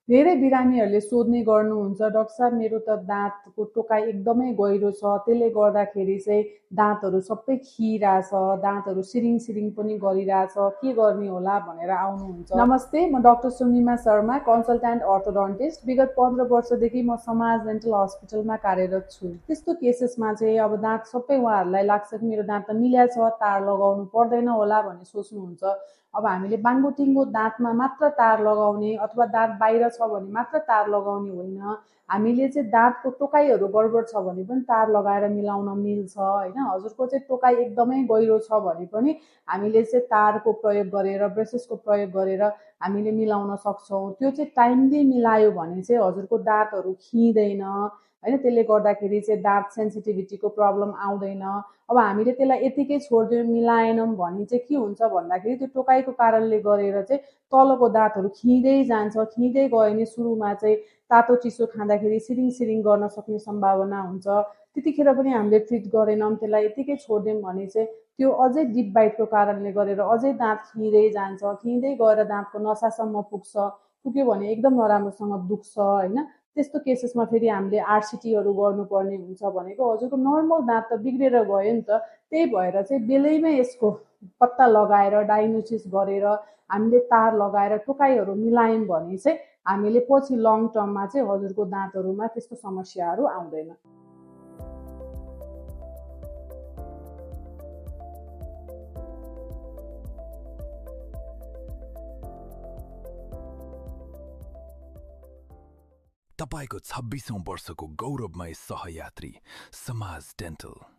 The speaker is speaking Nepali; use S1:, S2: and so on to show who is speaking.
S1: धेरै बिरामीहरूले सोध्ने गर्नुहुन्छ, डाक्टर साहब मेरो त दाँतको टोकाइ एकदमै गहिरो छ, त्यसले गर्दाखेरि चाहिँ दाँतहरू सबै खिइरहेछ, दाँतहरू सिरिङ सिरिङ पनि गरिरहेछ, के गर्ने होला भनेर आउनुहुन्छ। नमस्ते, म डाक्टर सुनिमा शर्मा, कन्सल्ट्यान्ट अर्थोडन्टिस्ट। विगत 15 वर्षदेखि म समाज डेन्टल हस्पिटलमा कार्यरत छु। त्यस्तो केसेसमा चाहिँ अब दाँत सबै उहाँहरूलाई लाग्छ कि मेरो दाँत त मिल्या छ, तार लगाउनु पर्दैन होला भन्ने सोच्नुहुन्छ। अब हामीले बाङ्गोटिङ्गो दाँतमा मात्र तार लगाउने अथवा दाँत बाहिर छ भने मात्र तार लगाउने होइन। हामीले चाहिँ दाँतको टोकाइहरू गडबड छ भने पनि तार लगाएर मिलाउन मिल्छ होइन। हजुरको चाहिँ टोकाइ एकदमै गहिरो छ भने पनि हामीले चाहिँ तारको प्रयोग गरेर, ब्रेसेसको प्रयोग गरेर हामीले मिलाउन सक्छौँ। त्यो चाहिँ टाइमली मिलायो भने चाहिँ हजुरको दाँतहरू खिँदैन होइन। त्यसले गर्दाखेरि चाहिँ दाँत सेन्सिटिभिटीको प्रब्लम आउँदैन। अब हामीले त्यसलाई यतिकै छोडिदियो, मिलाएनौँ भने चाहिँ के हुन्छ भन्दाखेरि त्यो टोकाइको कारणले गरेर चाहिँ तलको दाँतहरू खिँदै जान्छ। खिँदै गयो भने सुरुमा चाहिँ तातो चिसो खाँदाखेरि सिरिङ सिरिङ गर्न सक्ने सम्भावना हुन्छ। त्यतिखेर पनि हामीले ट्रिट गरेनौँ, त्यसलाई यतिकै छोडिदियौँ भने चाहिँ त्यो अझै डिप बाइटको कारणले गरेर अझै दाँत खिँदै जान्छ। खिँदै गएर दाँतको नसासम्म पुग्छ। पुग्यो भने एकदम नराम्रोसँग दुख्छ होइन। त्यस्तो केसेसमा फेरि हामीले आरसिटीहरू गर्नुपर्ने हुन्छ। भनेको हजुरको नर्मल दाँत त बिग्रेर गयो नि त, त्यही भएर चाहिँ बेलैमै यसको पत्ता लगाएर डायग्नोसिस गरेर हामीले तार लगाएर टोकाइहरू मिलायौँ भने चाहिँ हामीले पछि लङ टर्ममा चाहिँ हजुरको दाँतहरूमा त्यस्तो समस्याहरू आउँदैन।
S2: तपाईको 26औं वर्षको गौरवमय सहयात्री समाज डेन्टल।